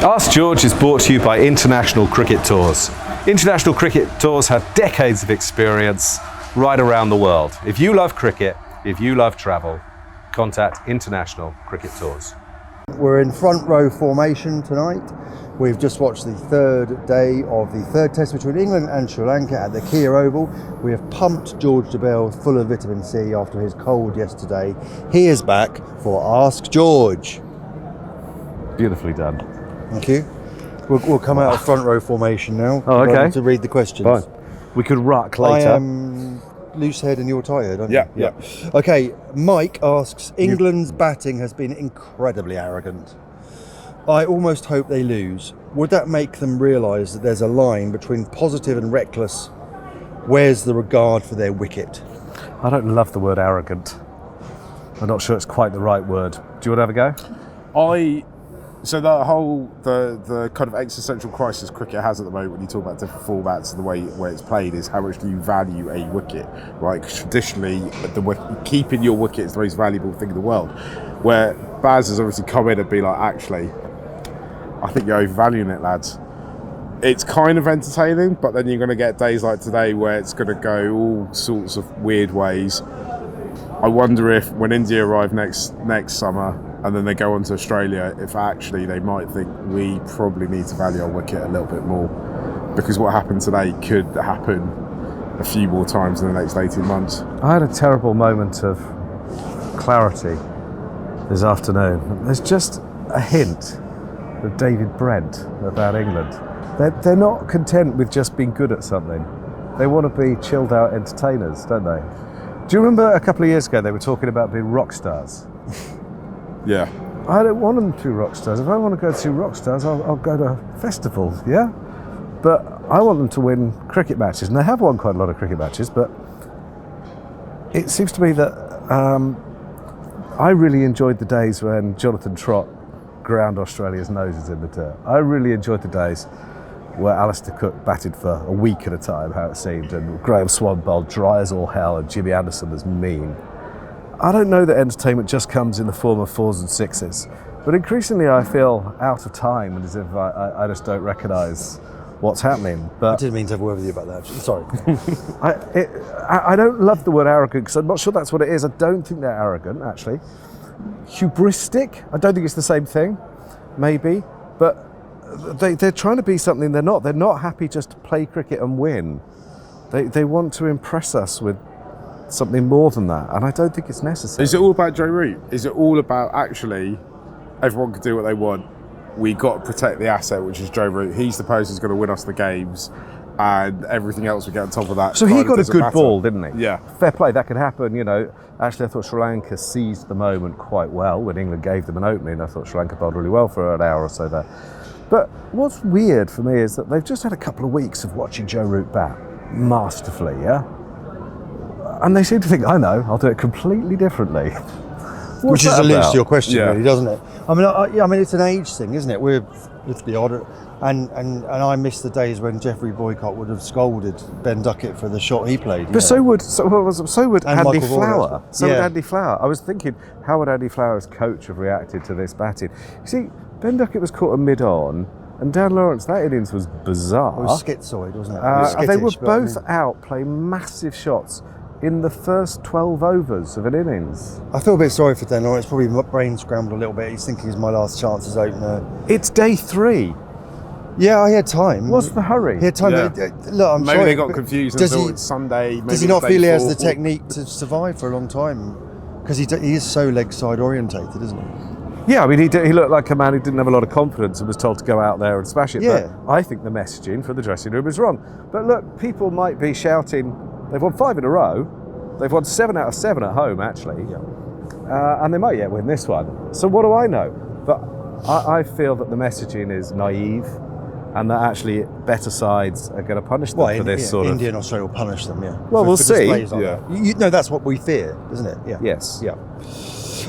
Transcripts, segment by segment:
Ask George is brought to you by International Cricket Tours. International Cricket Tours have decades of experience right around the world. If you love cricket, if you love travel, contact International Cricket Tours. We're in front row formation tonight. We've just watched the third day of the third test between England and Sri Lanka at the Kia Oval. We have pumped George Turbervill full of vitamin C after his cold yesterday. He is back for Ask George. Beautifully done. Thank you. We'll come out of front row formation now. Oh, okay. To read the questions. Fine. We could ruck later. I am loose head and you're tired, aren't you? Yeah. Okay, Mike asks, England's batting has been incredibly arrogant. I almost hope they lose. Would that make them realise that there's a line between positive and reckless? Where's the regard for their wicket? I don't love the word arrogant. I'm not sure it's quite the right word. Do you want to have a go? So the whole the kind of existential crisis cricket has at the moment when you talk about different formats and the way it's played is how much do you value a wicket, right? 'Cause traditionally, keeping your wicket is the most valuable thing in the world. Where Baz has obviously come in and be like, actually, I think you're overvaluing it, lads. It's kind of entertaining, but then you're going to get days like today where it's going to go all sorts of weird ways. I wonder if when India arrive next summer and then they go on to Australia, if actually they might think we probably need to value our wicket a little bit more, because what happened today could happen a few more times in the next 18 months. I had a terrible moment of clarity this afternoon. There's just a hint of David Brent about England. They're not content with just being good at something. They want to be chilled out entertainers, don't they? Do you remember a couple of years ago they were talking about being rock stars? Yeah. I don't want them to be rock stars. If I want to go to rock stars, I'll go to festivals, yeah? But I want them to win cricket matches, and they have won quite a lot of cricket matches, but it seems to me that I really enjoyed the days when Jonathan Trott ground Australia's noses in the dirt. I really enjoyed the days where Alistair Cook batted for a week at a time, how it seemed, and Graham Swan bowled dry as all hell, and Jimmy Anderson was mean. I don't know that entertainment just comes in the form of 4s and 6s, but increasingly I feel out of time and as if I just don't recognise what's happening. But I didn't mean to have a word with you about that, actually. Sorry. I don't love the word arrogant because I'm not sure that's what it is. I don't think they're arrogant, actually. Hubristic? I don't think it's the same thing, maybe, but they're trying to be something they're not. They're not happy just to play cricket and win. They want to impress us with something more than that, and I don't think it's necessary. Is it all about Joe Root? Is it all about actually everyone can do what they want? We got to protect the asset, which is Joe Root. He's the person who's going to win us the games, and everything else we get on top of that. So he got a good ball, didn't he? Yeah. Fair play, that could happen, you know. Actually, I thought Sri Lanka seized the moment quite well when England gave them an opening. I thought Sri Lanka bowled really well for an hour or so there. But what's weird for me is that they've just had a couple of weeks of watching Joe Root bat masterfully, yeah? And they seem to think, I know, I'll do it completely differently. Which is alludes to your question, Yeah. really, doesn't it? I mean, it's an age thing, isn't it? We're the odd, and I miss the days when Geoffrey Boycott would have scolded Ben Duckett for the shot he played. But so would Andy Michael Flower. Vaughan. So would Andy Flower. I was thinking, how would Andy Flower's coach have reacted to this batting? You see, Ben Duckett was caught a mid-on, and Dan Lawrence, that innings was bizarre. It was schizoid, wasn't it? They were both out playing massive shots in the first 12 overs of an innings. I feel a bit sorry for Dan Lawrence. Probably brain scrambled a little bit. He's thinking it's my last chance as opener. It's day 3. Yeah, I had time. What's the hurry? He had time. Yeah. Look, I'm Maybe sorry, they got confused until it's Sunday. Does he not feel he has the technique to survive for a long time? Because he is so leg side orientated, isn't he? Yeah, I mean, he looked like a man who didn't have a lot of confidence and was told to go out there and smash it. Yeah. But I think the messaging for the dressing room is wrong. But look, people might be shouting, they've won 5 in a row, they've won 7 out of 7 at home, actually, and they might yet win this one. So what do I know? But I feel that the messaging is naive and that actually better sides are going to punish them for this sort of... India and Australia will punish them, yeah. Well, we'll see. Like that. That's what we fear, isn't it? Yeah. Yes. Yeah.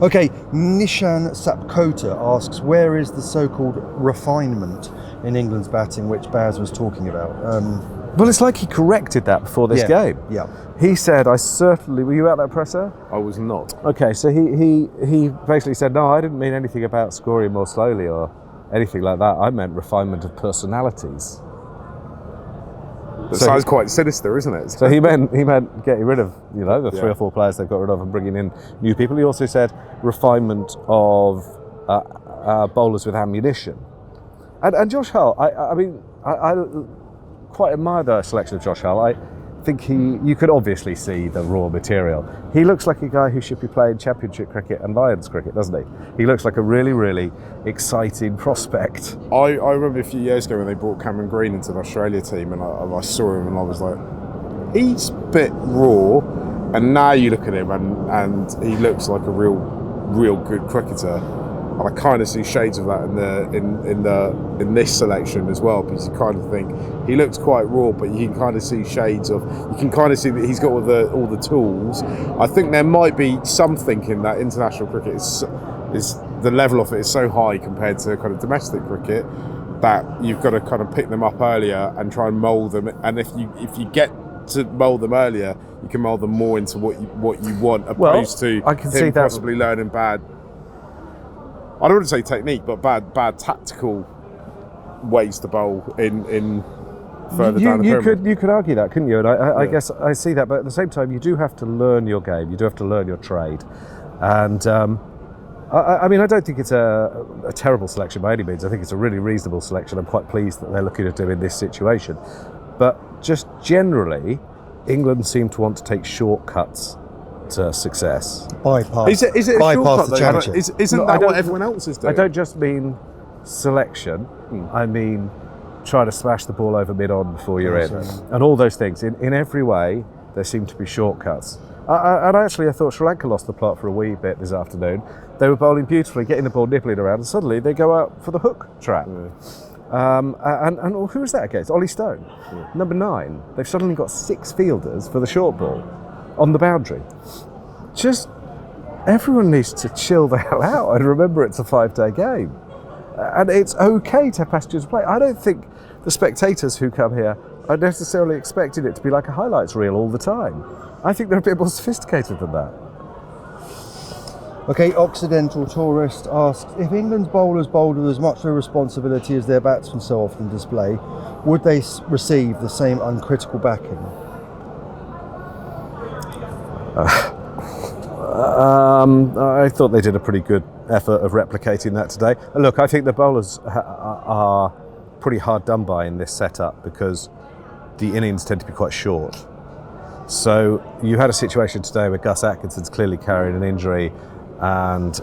Okay, Nishan Sapkota asks, where is the so-called refinement in England's batting, which Baz was talking about? Well, it's like he corrected that before this game. Yeah. He said, were you at that presser? I was not. Okay, so he basically said, no, I didn't mean anything about scoring more slowly or anything like that. I meant refinement of personalities. That sounds quite sinister, isn't it? So he meant getting rid of the 3 or 4 players they've got rid of and bringing in new people. He also said refinement of bowlers with ammunition. And Josh Hull, I quite admire the selection of Josh Hull. I think you could obviously see the raw material. He looks like a guy who should be playing Championship cricket and Lions cricket, doesn't he? He looks like a really, really exciting prospect. I remember a few years ago when they brought Cameron Green into the Australia team, and I saw him and I was like, he's a bit raw. And now you look at him and he looks like a real good cricketer. And I kind of see shades of that in this selection as well, because you kind of think he looks quite raw, but you can kind of see shades of. You can kind of see that he's got all the tools. I think there might be something in that international cricket is the level of it is so high compared to kind of domestic cricket that you've got to kind of pick them up earlier and try and mould them. And if you get to mould them earlier, you can mould them more into what you want, opposed to I can see that possibly learning bad. I don't want to say technique, but bad tactical ways to bowl in further down the pyramid. You could argue that, couldn't you? And I guess I see that, but at the same time, you do have to learn your game. You do have to learn your trade. And I don't think it's a terrible selection by any means. I think it's a really reasonable selection. I'm quite pleased that they're looking at him in this situation. But just generally, England seem to want to take shortcuts to success. Bypass. Is it a bypass shortcut, the championship? Isn't that what everyone else is doing? I don't just mean selection. I mean try to smash the ball over mid-on before you're in. And all those things. In every way, there seem to be shortcuts. And actually, I thought Sri Lanka lost the plot for a wee bit this afternoon. They were bowling beautifully, getting the ball nibbling around, and suddenly they go out for the hook trap. And who was that against? Ollie Stone, number 9. They've suddenly got 6 fielders for the short ball on the boundary. Just everyone needs to chill the hell out and remember it's a 5-day game. And it's okay to have passages of play. I don't think the spectators who come here are necessarily expecting it to be like a highlights reel all the time. I think they're a bit more sophisticated than that. Okay, Occidental Tourist asks, if England's bowlers bowled with as much responsibility as their batsmen so often display, would they receive the same uncritical backing? I thought they did a pretty good effort of replicating that today. Look, I think the bowlers are pretty hard done by in this setup because the innings tend to be quite short. So you had a situation today where Gus Atkinson's clearly carrying an injury, and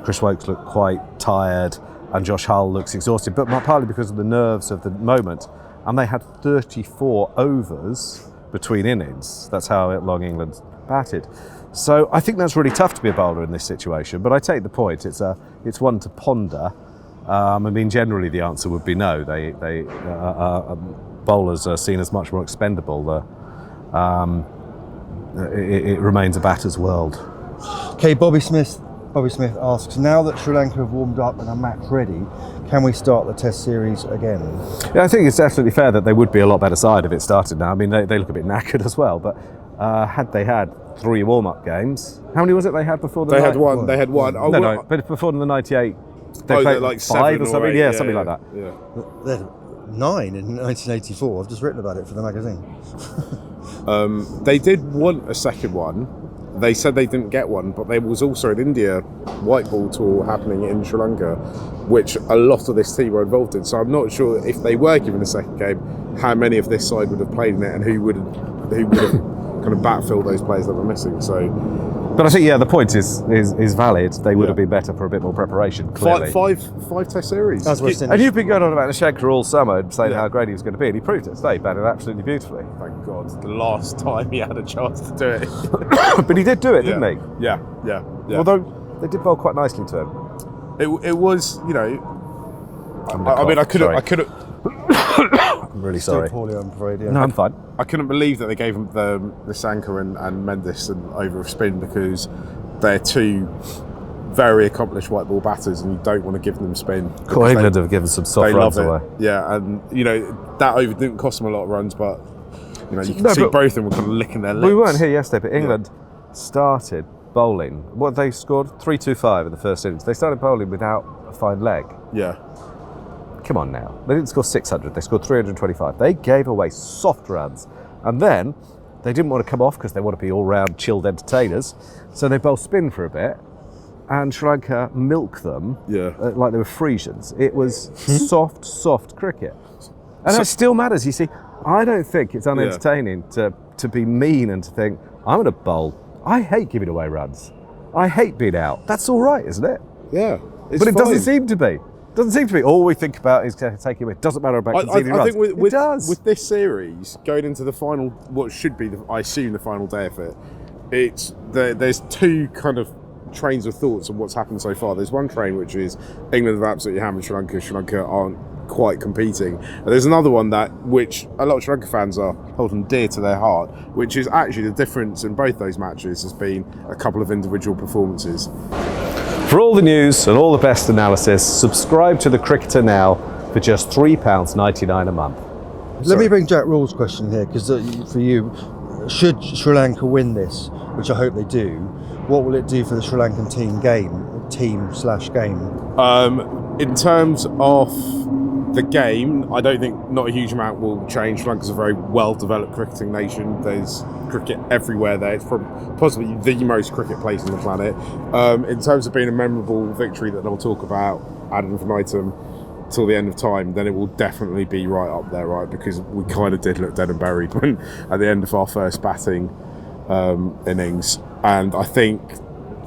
Chris Woakes looked quite tired, and Josh Hull looks exhausted, but partly because of the nerves of the moment. And they had 34 overs between innings. That's how long England batted. So I think that's really tough to be a bowler in this situation, but I take the point. It's one to ponder. Generally the answer would be no. Bowlers are seen as much more expendable. It remains a batter's world. Okay, Bobby Smith asks, now that Sri Lanka have warmed up and are match ready, can we start the Test series again? Yeah, I think it's absolutely fair that they would be a lot better side if it started now. I mean, they look a bit knackered as well, but had they had 3 warm-up games, how many was it they had before the They had one. They had one. Oh, no, but before the 98, they played like 5 or something. 8, Yeah, something like that. Yeah. They had 9 in 1984. I've just written about it for the magazine. They did want a second one. They said they didn't get one, but there was also an India white ball tour happening in Sri Lanka, which a lot of this team were involved in. So I'm not sure if they were given a second game, how many of this side would have played in it, and who would have kind of backfilled those players that were missing. So, but I think the point is valid. They would have been better for a bit more preparation. Clearly, five Test series. And you've been going on about Shankar all summer and saying how great he was going to be, and he proved it today. Batted absolutely beautifully. Thank God, the last time he had a chance to do it. But he did do it, didn't he? Yeah. Although they did bowl quite nicely to him. It was, I couldn't. I'm really sorry. Still poorly, I'm afraid. Yeah. No, I'm fine. I couldn't believe that they gave him the Sanker and Mendes and over a spin, because they're 2 very accomplished white ball batters, and you don't want to give them spin. England have given some soft runs away. Yeah, and that over didn't cost them a lot of runs, but you can see both of them were kind of licking their lips. We weren't here yesterday, but England started bowling. What they scored 3-2-5 in the first innings. They started bowling without a fine leg. Yeah. come on now. They didn't score 600, they scored 325. They gave away soft runs. And then they didn't want to come off because they want to be all-round chilled entertainers. So they both spin for a bit. And Sri Lanka milk them like they were Frisians. It was soft cricket. And that still matters, you see. I don't think it's unentertaining to be mean and to think, I'm going to bowl. I hate giving away runs. I hate being out. That's all right, isn't it? Yeah. But it doesn't seem to be. Doesn't seem to be. All we think about is taking away. It doesn't matter about conceding runs. I think it does. With this series, going into the final, what should be, I assume, the final day of it, there's two kind of trains of thoughts on what's happened so far. There's one train which is England have absolutely hammered Sri Lanka. Sri Lanka aren't quite competing. And there's another one which a lot of Sri Lanka fans are holding dear to their heart, which is actually the difference in both those matches has been a couple of individual performances. For all the news and all the best analysis, subscribe to The Cricketer now for just £3.99 a month. Let me bring Jack Rawls' question here, because for you, should Sri Lanka win this, which I hope they do, what will it do for the Sri Lankan team/game? In terms of the game, I don't think not a huge amount will change. Sri Lanka's a very well-developed cricketing nation. There's cricket everywhere there. It's possibly the most cricket place on the planet. In terms of being a memorable victory that they'll talk about ad infinitum till the end of time, then it will definitely be right up there, right? Because we kind of did look dead and buried when at the end of our first batting innings. And I think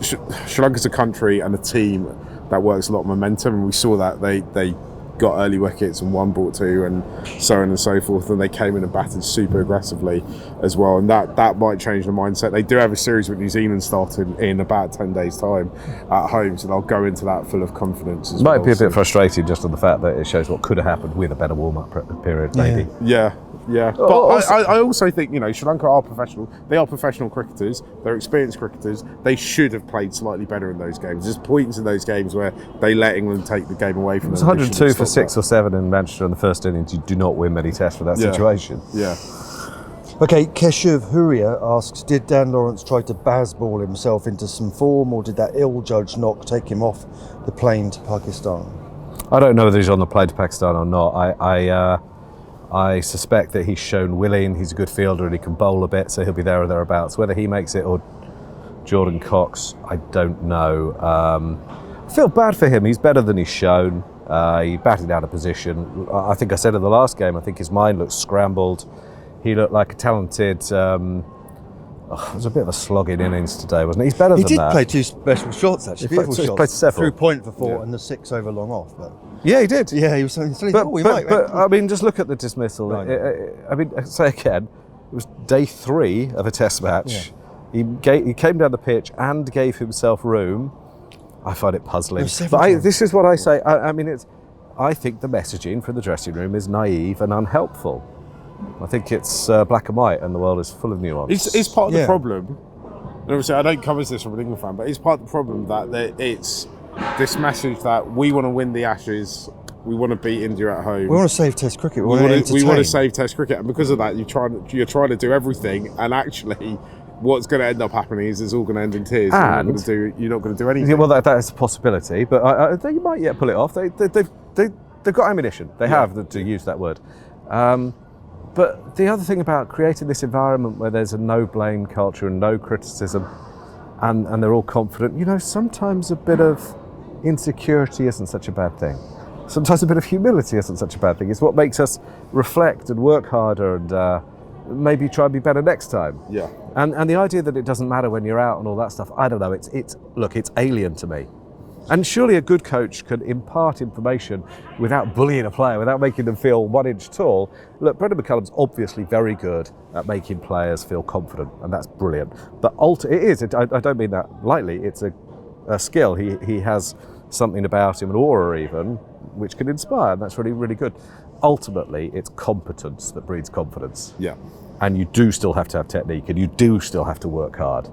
Sri Lanka's a country and a team that works a lot of momentum, and we saw that they got early wickets and one brought two and so on and so forth, and they came in and batted super aggressively as well, and that might change the mindset. They do have a series with New Zealand starting in about 10 days time at home, so they'll go into that full of confidence as well. Might be a bit frustrating just on the fact that it shows what could have happened with a better warm-up period, maybe. Yeah. But I also think, Sri Lanka are professional. They are professional cricketers. They're experienced cricketers. They should have played slightly better in those games. There's points in those games where they let England take the game away from them. It was 102 for 6 or 7 in Manchester in the first innings. You do not win many tests for that situation. Yeah. Okay, Keshav Huria asks, did Dan Lawrence try to bazball himself into some form, or did that ill-judged knock take him off the plane to Pakistan? I don't know whether he's on the plane to Pakistan or not. I suspect that he's shown willing. He's a good fielder and he can bowl a bit, so he'll be there or thereabouts. Whether he makes it or Jordan Cox, I don't know. I feel bad for him. He's better than he's shown. He batted out of position. I think I said in the last game, I think his mind looked scrambled. He looked like a talented... it was a bit of a slogging innings today, wasn't it? He's better than that. He did play two special shots, actually. Beautiful shots. He played several. Through point for 4 and the 6 over long off. But yeah, he did. Yeah, he was but I mean, just look at the dismissal. Right. I mean, say again, it was day 3 of a test match. Yeah. He came down the pitch and gave himself room. I find it puzzling. But this is what I say. I think the messaging from the dressing room is naive and unhelpful. I think it's black and white, and the world is full of nuance. It's part of the problem. And obviously, I don't cover this from an England fan, but it's part of the problem that it's this message that we want to win the Ashes, we want to beat India at home. We want to save Test cricket. We want to save Test cricket, and because of that, you're trying to do everything, and actually, what's going to end up happening is it's all going to end in tears. You're not going to do anything. Yeah, well, that is a possibility, but they might yet pull it off. They've got ammunition. They have, to use that word. But the other thing about creating this environment where there's a no blame culture and no criticism, and they're all confident, sometimes a bit of insecurity isn't such a bad thing. Sometimes a bit of humility isn't such a bad thing. It's what makes us reflect and work harder and maybe try and be better next time. Yeah. And the idea that it doesn't matter when you're out and all that stuff, I don't know. It's alien to me. And surely a good coach can impart information without bullying a player, without making them feel 1 inch tall. Look, Brendan McCullum's obviously very good at making players feel confident, and that's brilliant. But I don't mean that lightly, it's a skill. He has something about him, an aura even, which can inspire, and that's really, really good. Ultimately, it's competence that breeds confidence. Yeah. And you do still have to have technique, and you do still have to work hard.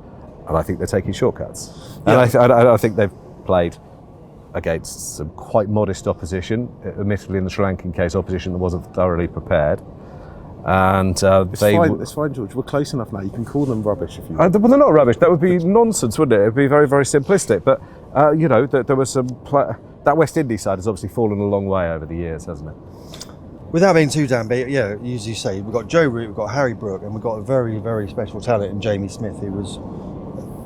And I think they're taking shortcuts. Yeah. And I think they've played against some quite modest opposition, admittedly in the Sri Lankan case, opposition that wasn't thoroughly prepared. And it's fine, George. We're close enough now. You can call them rubbish if you want. Well, they're not rubbish. That would be nonsense, wouldn't it? It would be very, very simplistic. But, there were some... that West Indies side has obviously fallen a long way over the years, hasn't it? Without being too damn big, yeah, as you say, we've got Joe Root, we've got Harry Brook, and we've got a very, very special talent in Jamie Smith, who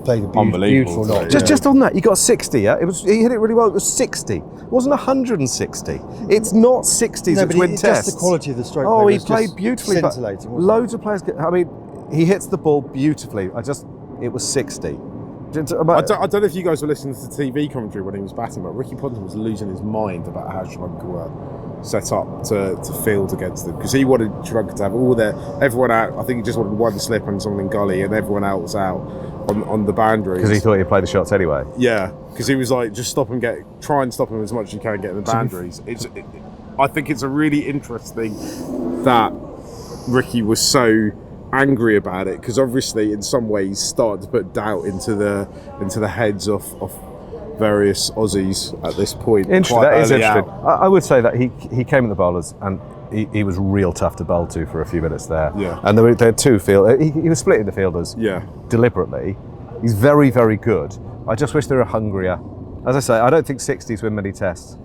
played a beautiful knock. Just on that, you got 60, yeah? He hit it really well. It was 60. It wasn't 160. It's not 60s at twin tests. Just the quality of the stroke. Oh, he played beautifully. Scintillating, loads of players. I mean, he hits the ball beautifully. It was 60. I don't know if you guys were listening to the TV commentary when he was batting, but Ricky Ponting was losing his mind about how Sri Lanka were set up to field against them, because he wanted Sri Lanka to have everyone out. I think he just wanted one slip and something gully, and everyone else out on the boundaries. Because he thought he'd play the shots anyway. Yeah, because he was like, just try and stop him as much as you can, get in the boundaries. I think it's a really interesting that Ricky was so angry about it, because obviously in some ways started to put doubt into the heads of various Aussies at this point. Interesting. That is interesting. I would say that he came at the bowlers and he was real tough to bowl to for a few minutes there. Yeah. And there had two he was splitting the fielders. Yeah. Deliberately. He's very, very good. I just wish they were hungrier. As I say, I don't think 60s win many tests.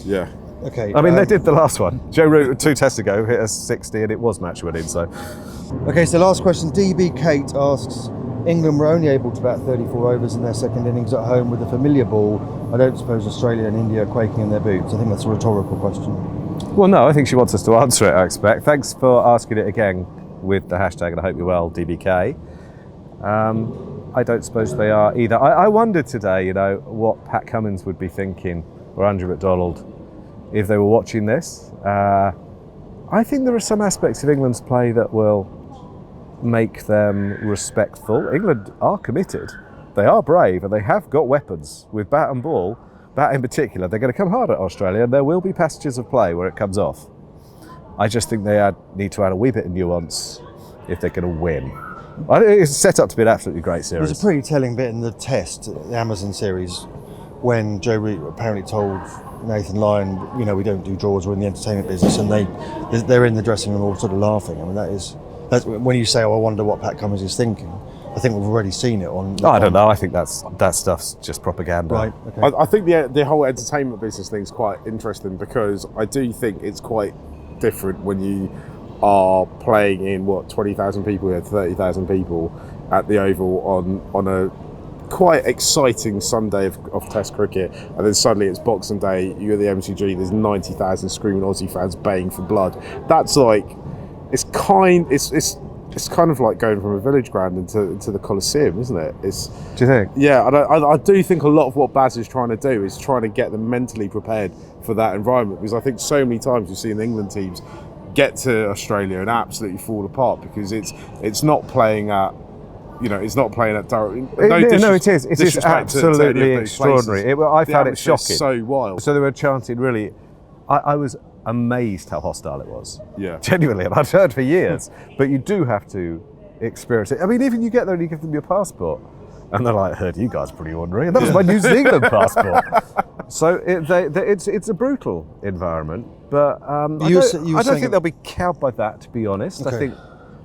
Yeah. Okay. I mean, they did the last one. Joe Root 2 tests ago hit a 60 and it was match winning. So. Okay, so last question. DB Kate asks, England were only able to bat 34 overs in their second innings at home with a familiar ball. I don't suppose Australia and India are quaking in their boots. I think that's a rhetorical question. Well, no, I think she wants us to answer it, I expect. Thanks for asking it again with the hashtag, and I hope you're well, DBK. I don't suppose they are either. I wondered today, what Pat Cummins would be thinking, or Andrew McDonald, if they were watching this. I think there are some aspects of England's play that will make them respectful. England are committed, they are brave, and they have got weapons with bat and ball. Bat in particular, they're going to come hard at Australia, and there will be passages of play where it comes off. I just think they need to add a wee bit of nuance if they're going to win. I think it's set up to be an absolutely great series. There's a pretty telling bit in the test, the Amazon series, when Joe Root apparently told Nathan Lyon, we don't do draws, we're in the entertainment business, and they're in the dressing room all sort of laughing. I mean, that's when you say, I wonder what Pat Cummins is thinking. I think we've already seen it on. I don't know. I think that stuff's just propaganda. Right. Okay. I think the whole entertainment business thing is quite interesting, because I do think it's quite different when you are playing in 20,000 people here, 30,000 people at the Oval on a quite exciting Sunday of Test cricket, and then suddenly it's Boxing Day. You're at the MCG. There's 90,000 screaming Aussie fans baying for blood. That's like, it's kind of like going from a village ground into the Coliseum, isn't it? Do you think? Yeah, I do think a lot of what Baz is trying to do is trying to get them mentally prepared for that environment, because I think so many times you've seen the England teams get to Australia and absolutely fall apart because it's not playing at. It's not playing at No, it is. It is absolutely extraordinary. I found it shocking. So wild. So they were chanting really. I was amazed how hostile it was. Yeah. Genuinely, and I'd heard for years. But you do have to experience it. I mean, even you get there and you give them your passport, and they're like, "I heard you guys are pretty ordinary," and that was my New Zealand passport. So it's a brutal environment, but I don't think they'll be cowed by that. To be honest, okay.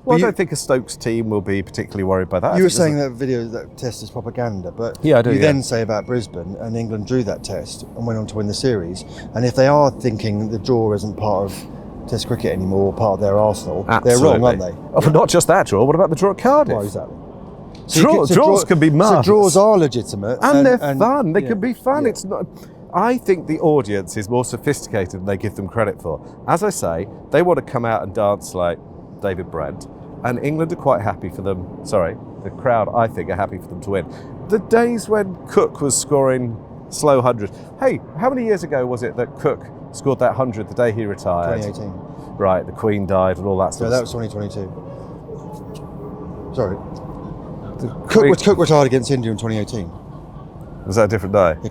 I don't think a Stokes team will be particularly worried by that. You were saying that test is propaganda, but yeah, I do, then say about Brisbane, and England drew that test and went on to win the series. And if they are thinking the draw isn't part of Test cricket anymore, part of their arsenal, they're wrong, aren't they? Oh, but not just that draw. What about the draw at Cardiff? Well, exactly. Draws can be marvellous. So draws are legitimate. And they're fun. They can be fun. Yeah. It's not. I think the audience is more sophisticated than they give them credit for. As I say, they want to come out and dance like David Brent, and England are quite happy for them. Sorry, the crowd, I think, are happy for them to win. The days when Cook was scoring slow hundreds. Hey, how many years ago was it that Cook scored that 100 the day he retired? 2018. Right, the Queen died and all that stuff. No, that was 2022. Sorry. Cook retired against India in 2018. Was that a different day? The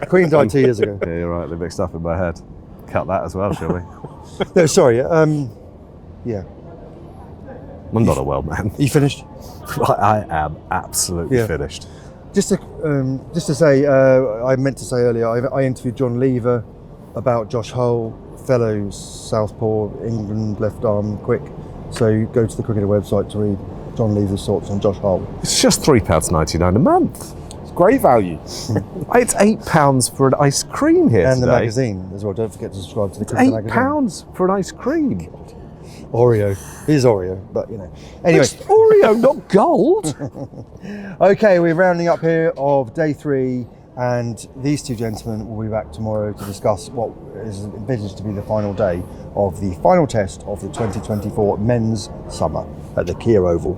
Queen died 2 years ago. Yeah, you're right, they're mixed up in my head. Cut that as well, shall we? No, sorry. Yeah. I'm not a well man. You finished? I am absolutely finished. Just to say, I meant to say earlier, I interviewed John Lever about Josh Hull, fellow Southpaw, England left arm quick. So go to the Cricketer website to read John Lever's thoughts on Josh Hull. It's just £3.99 a month. It's Great value. It's £8 for an ice cream here And the today. magazine as well. Don't forget to subscribe to the Cricket magazine. £8 for an ice cream. Oreo. It is Oreo, but you know. Anyway, It's Oreo, not gold. okay, we're rounding up here of day 3, and these two gentlemen will be back tomorrow to discuss what is envisaged to be the final day of the final test of the 2024 men's summer at the Kia Oval.